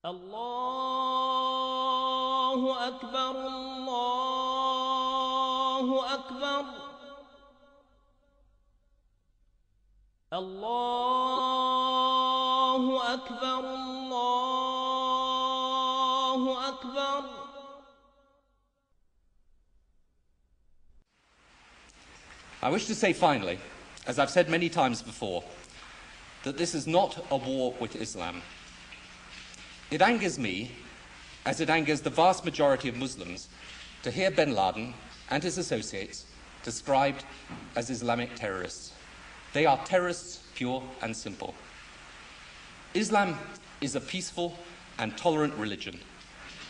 الله أكبر الله أكبر الله أكبر الله أكبر. I wish to say finally, as I've said many times before, that this is not a war with Islam. It angers me, as it angers the vast majority of Muslims, to hear bin Laden and his associates described as Islamic terrorists. They are terrorists, pure and simple. Islam is a peaceful and tolerant religion,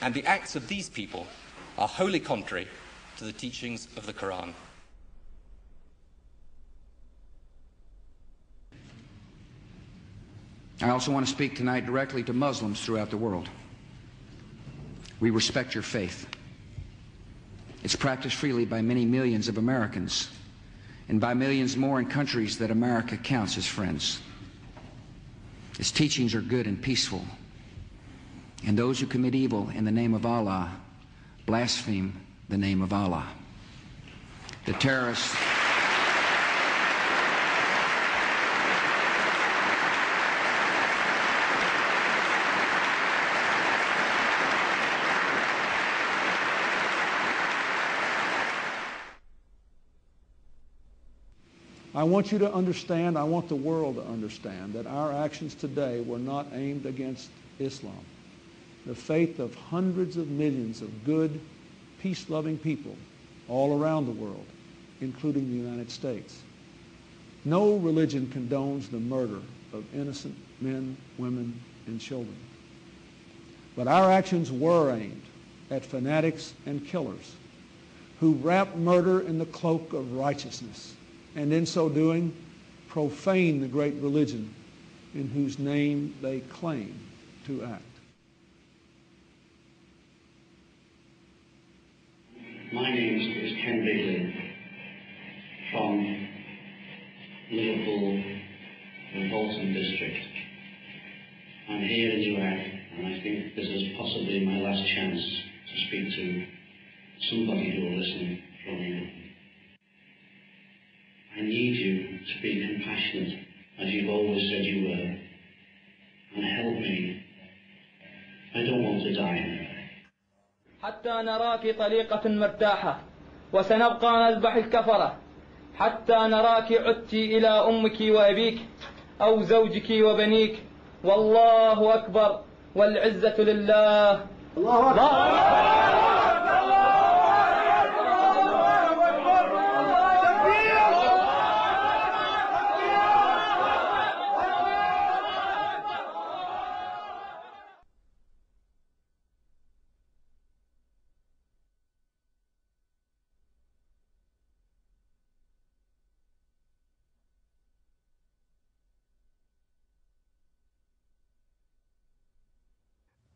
and the acts of these people are wholly contrary to the teachings of the Quran. I also want to speak tonight directly to Muslims throughout the world. We respect your faith. It's practiced freely by many millions of Americans, and by millions more in countries that America counts as friends. Its teachings are good and peaceful, and those who commit evil in the name of Allah blaspheme the name of Allah. The terrorists... I want you to understand, I want the world to understand that our actions today were not aimed against Islam. The faith of hundreds of millions of good, peace-loving people all around the world, including the United States. No religion condones the murder of innocent men, women, and children. But our actions were aimed at fanatics and killers who wrap murder in the cloak of righteousness, and in so doing, profane the great religion in whose name they claim to act. My name is Ken Bigley from Liverpool and Bolton district. I'm here in Iraq, and I think this is possibly my last chance to speak to somebody who will listen from you. I need you to be compassionate, as you've always said you were, and help me. I don't want to die. حتى نراك طليقة مرتاحة وسنبقى نذبح الكفرة حتى نراك عدت إلى أمك وأبيك أو زوجك وبنيك والله أكبر والعزة لله. الله أكبر.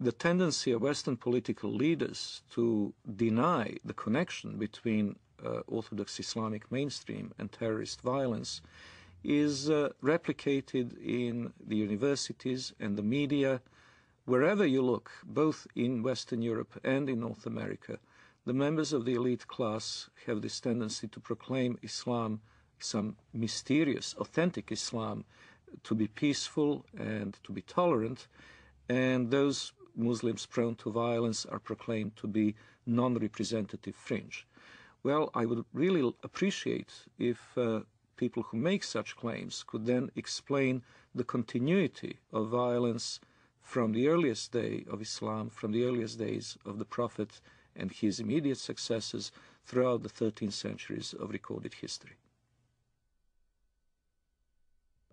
The tendency of Western political leaders to deny the connection between Orthodox Islamic mainstream and terrorist violence is replicated in the universities and the media. Wherever you look, both in Western Europe and in North America, the members of the elite class have this tendency to proclaim Islam, some mysterious, authentic Islam, to be peaceful and to be tolerant, and those Muslims prone to violence are proclaimed to be non-representative fringe. Well, I would really appreciate if people who make such claims could then explain the continuity of violence from the earliest day of Islam, from the earliest days of the Prophet and his immediate successors throughout the 13 centuries of recorded history.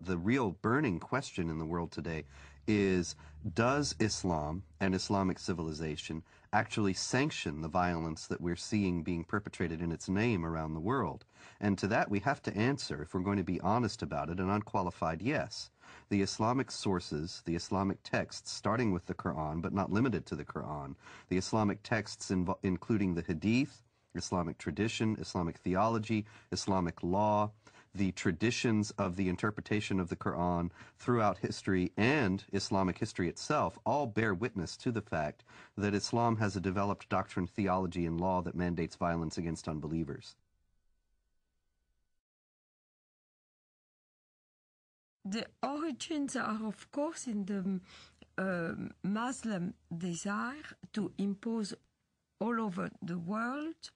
The real burning question in the world today is, does Islam and Islamic civilization actually sanction the violence that we're seeing being perpetrated in its name around the world? And to that we have to answer, if we're going to be honest about it, an unqualified yes. The Islamic sources, the Islamic texts, starting with the Quran, but not limited to the Quran, the Islamic texts including the Hadith, Islamic tradition, Islamic theology, Islamic law, the traditions of the interpretation of the Quran throughout history and Islamic history itself all bear witness to the fact that Islam has a developed doctrine, theology, and law that mandates violence against unbelievers. The origins are, of course, in the Muslim desire to impose all over the world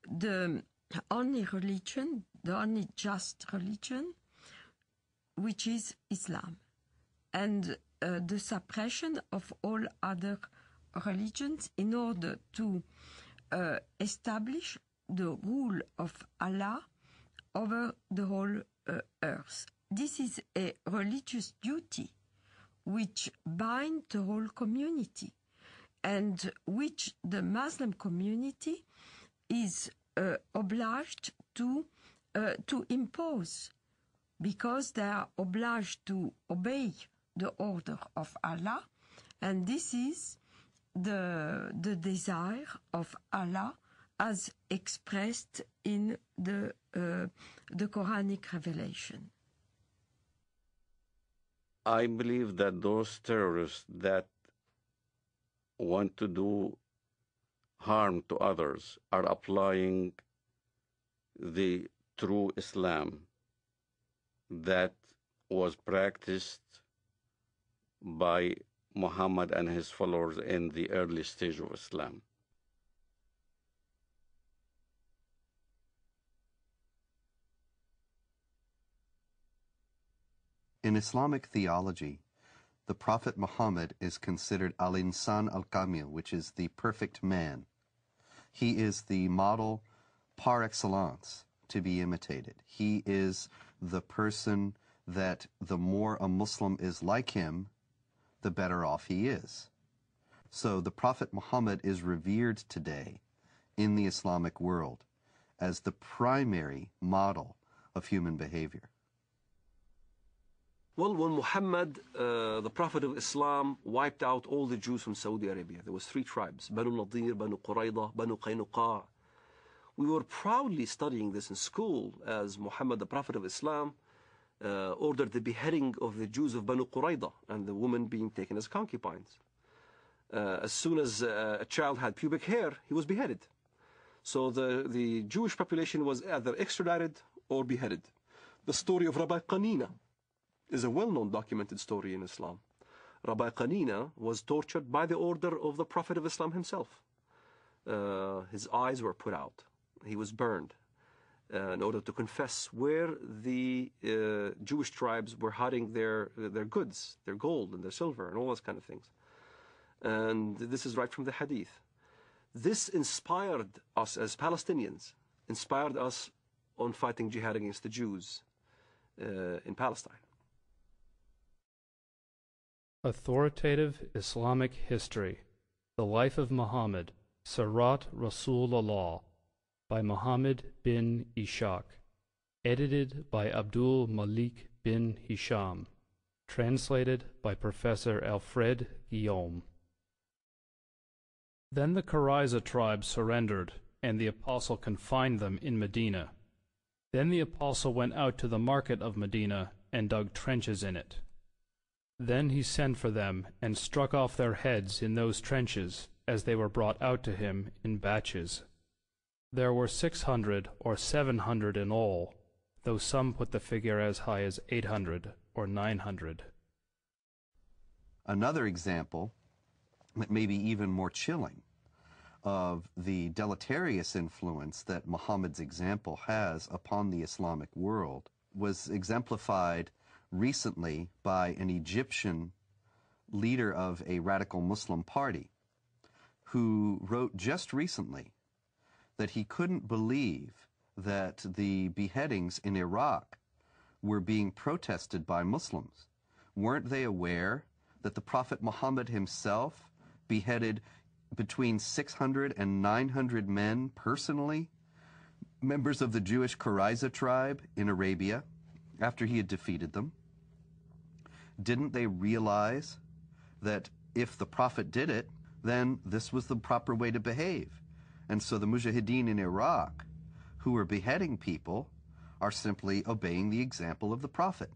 the only religion, the only just religion, which is Islam, and the suppression of all other religions in order to establish the rule of Allah over the whole earth. This is a religious duty which binds the whole community and which the Muslim community is obliged to impose, because they are obliged to obey the order of Allah, and this is the desire of Allah as expressed in the Quranic revelation. I believe that those terrorists that want to do harm to others are applying the true Islam that was practiced by Muhammad and his followers in the early stage of Islam. In Islamic theology, the Prophet Muhammad is considered al-insan al-kamil, which is the perfect man. He is the model par excellence to be imitated. He is the person that the more a Muslim is like him, the better off he is. So the Prophet Muhammad is revered today in the Islamic world as the primary model of human behavior. Well, when Muhammad, the Prophet of Islam, wiped out all the Jews from Saudi Arabia, there was 3 tribes, Banu Nadir, Banu Qurayda, Banu Qaynuqa. We were proudly studying this in school as Muhammad, the Prophet of Islam, ordered the beheading of the Jews of Banu Qurayda and the women being taken as concubines. As soon as a child had pubic hair, he was beheaded. So the Jewish population was either extradited or beheaded. The story of Rabbi Qanina is a well-known documented story in Islam. Rabbi Qanina was tortured by the order of the Prophet of Islam himself. His eyes were put out. He was burned in order to confess where the Jewish tribes were hiding their goods, their gold and their silver and all those kind of things. And this is right from the hadith. This inspired us as Palestinians, inspired us on fighting jihad against the Jews in Palestine. Authoritative Islamic History, The Life of Muhammad, Sirat Rasulullah, by Muhammad bin Ishaq, edited by Abdul Malik bin Hisham, translated by Professor Alfred Guillaume. Then the Qurayza tribe surrendered, and the apostle confined them in Medina. Then the apostle went out to the market of Medina and dug trenches in it. Then he sent for them and struck off their heads in those trenches as they were brought out to him in batches. There were 600 or 700 in all, though some put the figure as high as 800 or 900. Another example, maybe even more chilling, of the deleterious influence that Muhammad's example has upon the Islamic world was exemplified recently by an Egyptian leader of a radical Muslim party who wrote just recently that he couldn't believe that the beheadings in Iraq were being protested by Muslims. Weren't they aware that the Prophet Muhammad himself beheaded between 600 and 900 men personally, members of the Jewish Qurayza tribe in Arabia, after he had defeated them? Didn't they realize that if the Prophet did it, then this was the proper way to behave? And so the Mujahideen in Iraq, who were beheading people, are simply obeying the example of the Prophet.